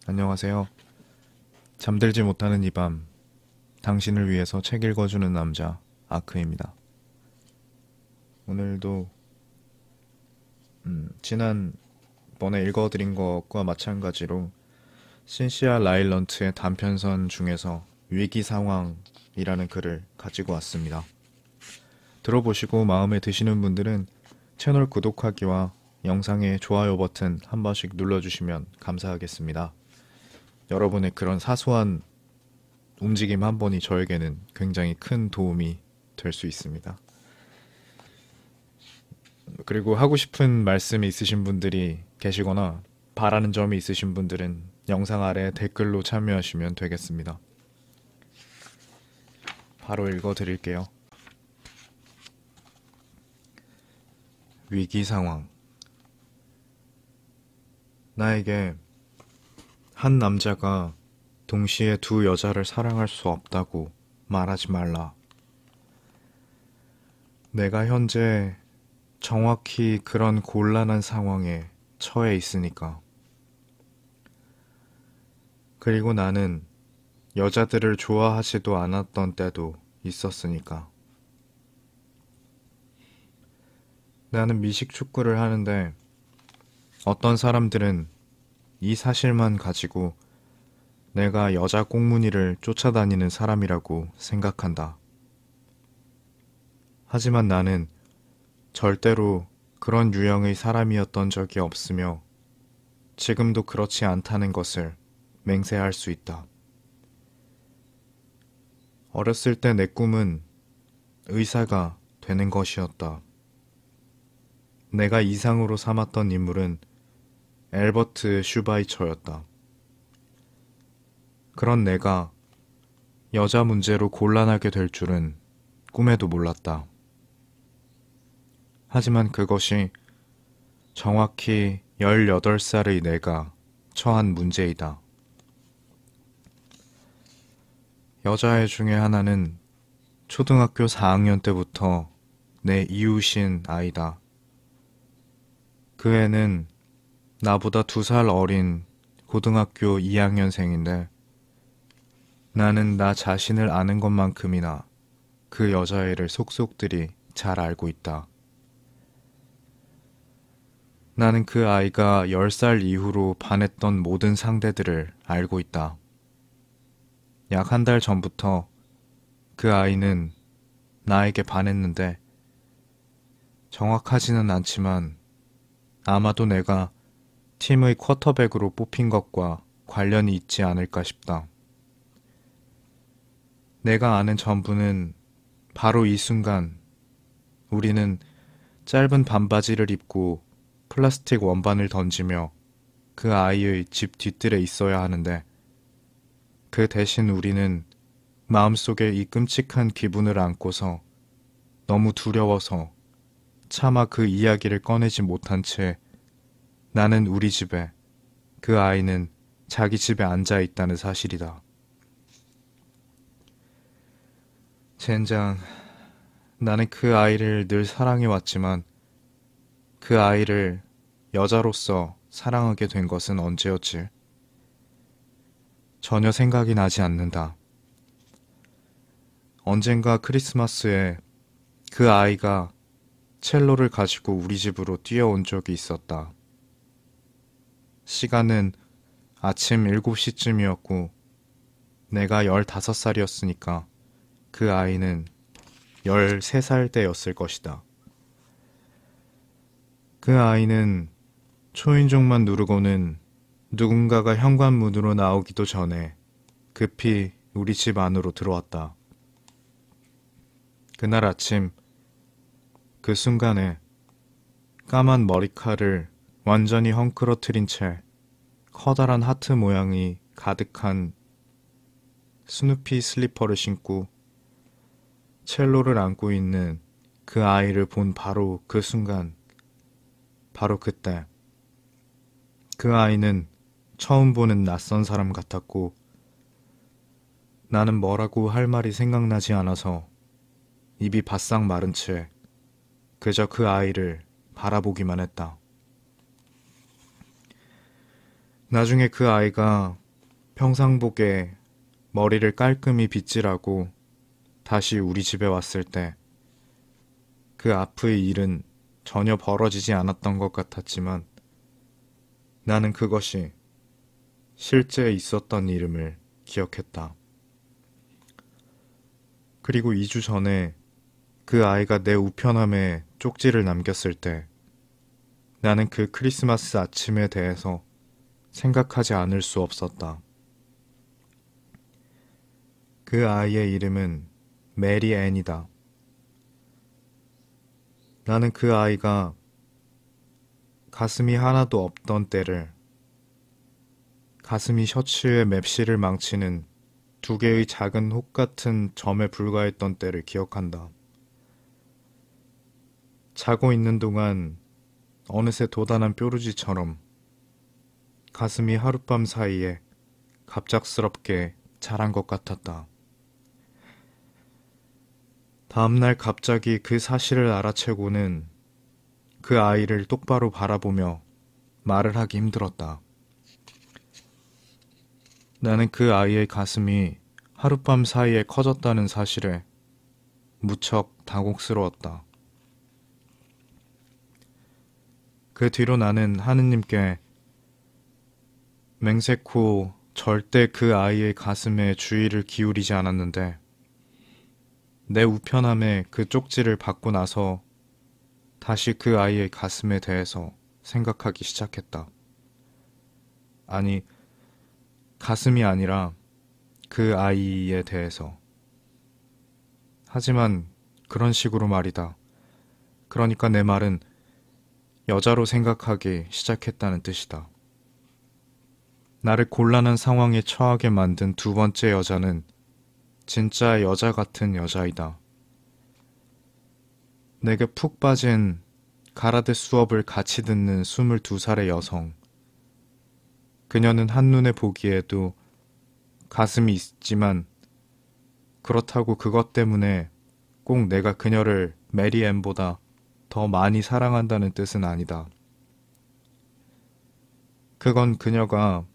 안녕하세요. 잠들지 못하는 이 밤, 당신을 위해서 책 읽어주는 남자, 오늘도 지난번에 읽어드린 것과 마찬가지로 신시아 라일런트의 단편선 중에서 위기 상황이라는 글을 가지고 왔습니다. 들어보시고 마음에 드시는 분들은 채널 구독하기와 영상의 좋아요 버튼 한 번씩 눌러주시면 감사하겠습니다. 여러분의 그런 사소한 움직임 한 번이 저에게는 굉장히 큰 도움이 될 수 있습니다. 그리고 하고 싶은 말씀이 있으신 분들이 계시거나 바라는 점이 있으신 분들은 영상 아래 댓글로 참여하시면 되겠습니다. 바로 읽어드릴게요. 위기 상황. 나에게 한 남자가 동시에 두 여자를 사랑할 수 없다고 말하지 말라. 내가 현재 정확히 그런 곤란한 상황에 처해 있으니까. 그리고 나는 여자들을 좋아하지도 않았던 때도 있었으니까. 나는 미식 축구를 하는데 어떤 사람들은 이 사실만 가지고 내가 여자 꽁무니를 쫓아다니는 사람이라고 생각한다. 하지만 나는 절대로 그런 유형의 사람이었던 적이 없으며 지금도 그렇지 않다는 것을 맹세할 수 있다. 어렸을 때 내 꿈은 의사가 되는 것이었다. 내가 이상으로 삼았던 인물은 앨버트 슈바이처였다. 그런 내가 여자 문제로 곤란하게 될 줄은 꿈에도 몰랐다. 하지만 그것이 정확히 18살의 내가 처한 문제이다. 여자애 중에 하나는 초등학교 4학년 때부터 내 이웃인 아이다. 그 애는 나보다 2살 어린 고등학교 2학년생인데 나는 나 자신을 아는 것만큼이나 그 여자애를 속속들이 잘 알고 있다. 나는 그 아이가 10살 이후로 반했던 모든 상대들을 알고 있다. 약 1달 전부터 그 아이는 나에게 반했는데 정확하지는 않지만 아마도 내가 팀의 쿼터백으로 뽑힌 것과 관련이 있지 않을까 싶다. 내가 아는 전부는 바로 이 순간 우리는 짧은 반바지를 입고 플라스틱 원반을 던지며 그 아이의 집 뒤뜰에 있어야 하는데 그 대신 우리는 마음속에 이 끔찍한 기분을 안고서 너무 두려워서 차마 그 이야기를 꺼내지 못한 채 나는 우리 집에, 그 아이는 자기 집에 앉아 있다는 사실이다. 젠장, 나는 그 아이를 늘 사랑해왔지만 그 아이를 여자로서 사랑하게 된 것은 언제였지? 전혀 생각이 나지 않는다. 언젠가 크리스마스에 그 아이가 첼로를 가지고 우리 집으로 뛰어온 적이 있었다. 시간은 아침 7시쯤이었고 내가 15살이었으니까 그 아이는 13살 때였을 것이다. 그 아이는 초인종만 누르고는 누군가가 현관문으로 나오기도 전에 급히 우리 집 안으로 들어왔다. 그날 아침 그 순간에 까만 머리칼을 완전히 헝클어뜨린 채 커다란 하트 모양이 가득한 스누피 슬리퍼를 신고 첼로를 안고 있는 그 아이를 본 바로 그 순간, 바로 그때 그 아이는 처음 보는 낯선 사람 같았고 나는 뭐라고 할 말이 생각나지 않아서 입이 바싹 마른 채 그저 그 아이를 바라보기만 했다. 나중에 그 아이가 평상복에 머리를 깔끔히 빗질하고 다시 우리 집에 왔을 때 그 앞의 일은 전혀 벌어지지 않았던 것 같았지만 나는 그것이 실제 있었던 이름을 기억했다. 그리고 2주 전에 그 아이가 내 우편함에 쪽지를 남겼을 때 나는 그 크리스마스 아침에 대해서 생각하지 않을 수 없었다. 그 아이의 이름은 메리 앤이다. 나는 그 아이가 가슴이 하나도 없던 때를, 가슴이 셔츠에 맵시를 망치는 2개의 작은 혹 같은 점에 불과했던 때를 기억한다. 자고 있는 동안 어느새 도단한 뾰루지처럼 가슴이 하룻밤 사이에 갑작스럽게 자란 것 같았다. 다음날 갑자기 그 사실을 알아채고는 그 아이를 똑바로 바라보며 말을 하기 힘들었다. 나는 그 아이의 가슴이 하룻밤 사이에 커졌다는 사실에 무척 당혹스러웠다. 그 뒤로 나는 하느님께 맹세코 절대 그 아이의 가슴에 주의를 기울이지 않았는데 내 우편함에 그 쪽지를 받고 나서 다시 그 아이의 가슴에 대해서 생각하기 시작했다. 아니, 가슴이 아니라 그 아이에 대해서. 하지만 그런 식으로 말이다. 그러니까 내 말은 여자로 생각하기 시작했다는 뜻이다. 나를 곤란한 상황에 처하게 만든 2번째 여자는 진짜 여자 같은 여자이다. 내게 푹 빠진 가라데 수업을 같이 듣는 22살의 여성. 그녀는 한눈에 보기에도 가슴이 있지만 그렇다고 그것 때문에 꼭 내가 그녀를 메리 앤보다 더 많이 사랑한다는 뜻은 아니다. 그건 그녀가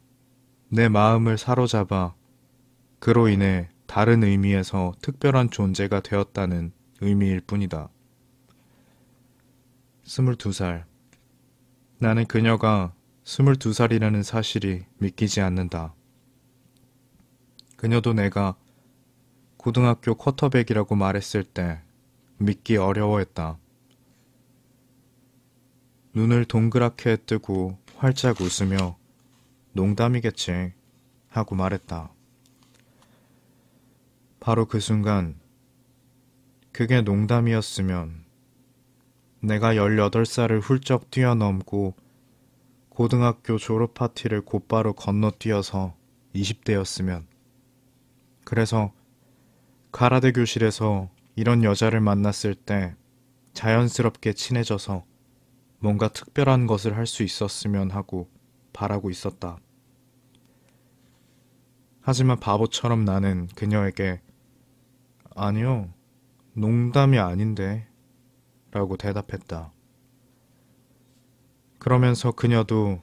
내 마음을 사로잡아 그로 인해 다른 의미에서 특별한 존재가 되었다는 의미일 뿐이다. 22살. 나는 그녀가 22살이라는 사실이 믿기지 않는다. 그녀도 내가 고등학교 쿼터백이라고 말했을 때 믿기 어려워했다. 눈을 동그랗게 뜨고 활짝 웃으며 농담이겠지 하고 말했다. 바로 그 순간 그게 농담이었으면 내가 18살을 훌쩍 뛰어넘고 고등학교 졸업 파티를 곧바로 건너뛰어서 20대였으면 그래서 가라데 교실에서 이런 여자를 만났을 때 자연스럽게 친해져서 뭔가 특별한 것을 할 수 있었으면 하고 바라고 있었다. 하지만 바보처럼 나는 그녀에게 아니요, 농담이 아닌데 라고 대답했다. 그러면서 그녀도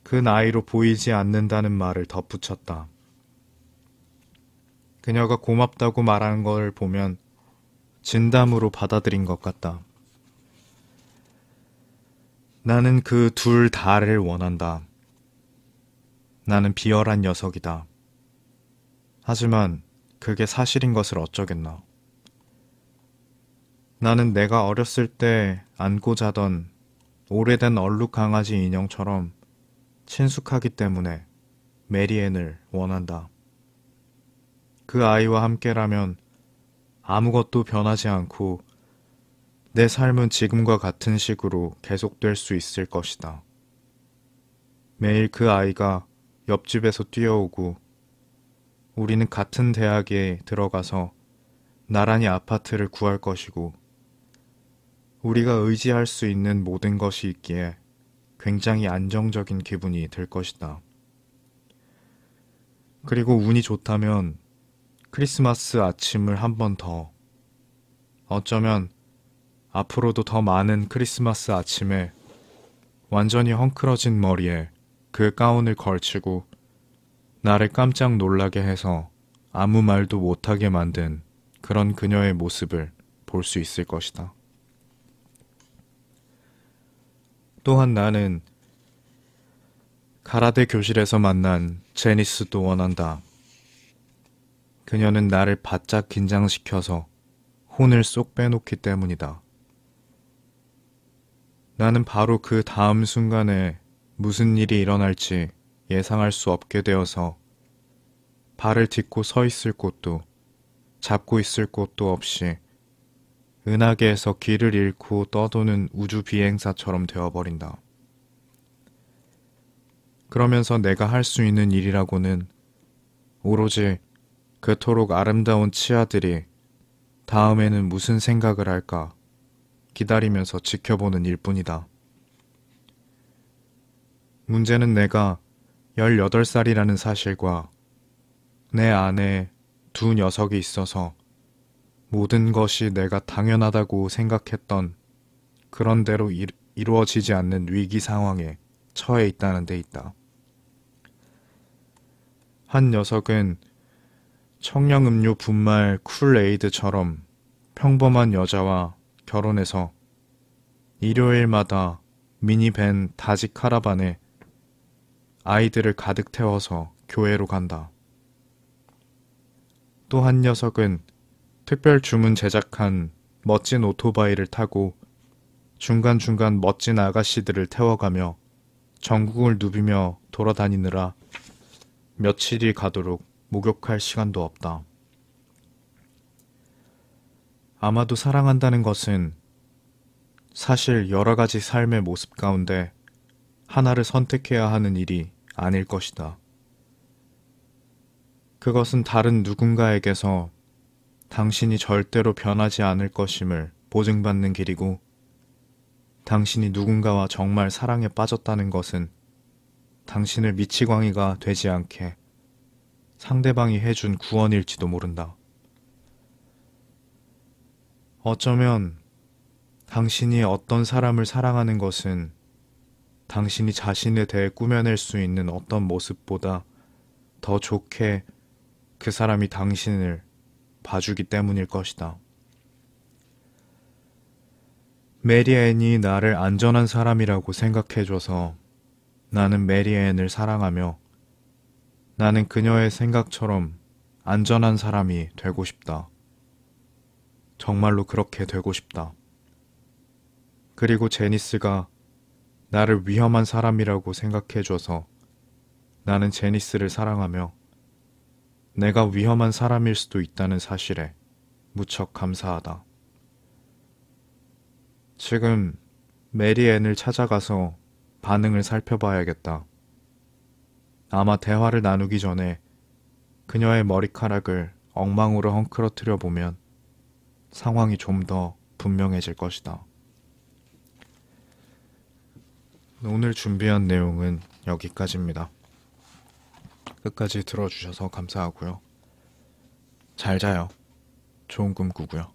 그 나이로 보이지 않는다는 말을 덧붙였다. 그녀가 고맙다고 말하는 걸 보면 진담으로 받아들인 것 같다. 나는 그 둘 다를 원한다. 나는 비열한 녀석이다. 하지만 그게 사실인 것을 어쩌겠나. 나는 내가 어렸을 때 안고 자던 오래된 얼룩 강아지 인형처럼 친숙하기 때문에 메리앤을 원한다. 그 아이와 함께라면 아무것도 변하지 않고 내 삶은 지금과 같은 식으로 계속될 수 있을 것이다. 매일 그 아이가 옆집에서 뛰어오고 우리는 같은 대학에 들어가서 나란히 아파트를 구할 것이고 우리가 의지할 수 있는 모든 것이 있기에 굉장히 안정적인 기분이 들 것이다. 그리고 운이 좋다면 크리스마스 아침을 한 번 더, 어쩌면 앞으로도 더 많은 크리스마스 아침에 완전히 헝클어진 머리에 그 가운을 걸치고 나를 깜짝 놀라게 해서 아무 말도 못하게 만든 그런 그녀의 모습을 볼 수 있을 것이다. 또한 나는 가라데 교실에서 만난 제니스도 원한다. 그녀는 나를 바짝 긴장시켜서 혼을 쏙 빼놓기 때문이다. 나는 바로 그 다음 순간에 무슨 일이 일어날지 예상할 수 없게 되어서 발을 딛고 서 있을 곳도 잡고 있을 곳도 없이 은하계에서 길을 잃고 떠도는 우주 비행사처럼 되어버린다. 그러면서 내가 할 수 있는 일이라고는 오로지 그토록 아름다운 치아들이 다음에는 무슨 생각을 할까 기다리면서 지켜보는 일뿐이다. 문제는 내가 18살이라는 사실과 내 안에 두 녀석이 있어서 모든 것이 내가 당연하다고 생각했던 그런 대로 이루어지지 않는 위기 상황에 처해 있다는 데 있다. 한 녀석은 청량음료 분말 쿨에이드처럼 평범한 여자와 결혼해서 일요일마다 미니밴 다지 카라반에 아이들을 가득 태워서 교회로 간다. 또 한 녀석은 특별 주문 제작한 멋진 오토바이를 타고 중간중간 멋진 아가씨들을 태워가며 전국을 누비며 돌아다니느라 며칠이 가도록 목욕할 시간도 없다. 아마도 사랑한다는 것은 사실 여러 가지 삶의 모습 가운데 하나를 선택해야 하는 일이 아닐 것이다. 그것은 다른 누군가에게서 당신이 절대로 변하지 않을 것임을 보증받는 길이고, 당신이 누군가와 정말 사랑에 빠졌다는 것은 당신을 미치광이가 되지 않게 상대방이 해준 구원일지도 모른다. 어쩌면 당신이 어떤 사람을 사랑하는 것은 당신이 자신에 대해 꾸며낼 수 있는 어떤 모습보다 더 좋게 그 사람이 당신을 봐주기 때문일 것이다. 메리앤이 나를 안전한 사람이라고 생각해줘서 나는 메리앤을 사랑하며 나는 그녀의 생각처럼 안전한 사람이 되고 싶다. 정말로 그렇게 되고 싶다. 그리고 제니스가 나를 위험한 사람이라고 생각해줘서 나는 제니스를 사랑하며 내가 위험한 사람일 수도 있다는 사실에 무척 감사하다. 지금 메리앤을 찾아가서 반응을 살펴봐야겠다. 아마 대화를 나누기 전에 그녀의 머리카락을 엉망으로 헝클어뜨려 보면 상황이 좀 더 분명해질 것이다. 오늘 준비한 내용은 여기까지입니다. 끝까지 들어주셔서 감사하고요. 잘 자요. 좋은 꿈 꾸고요.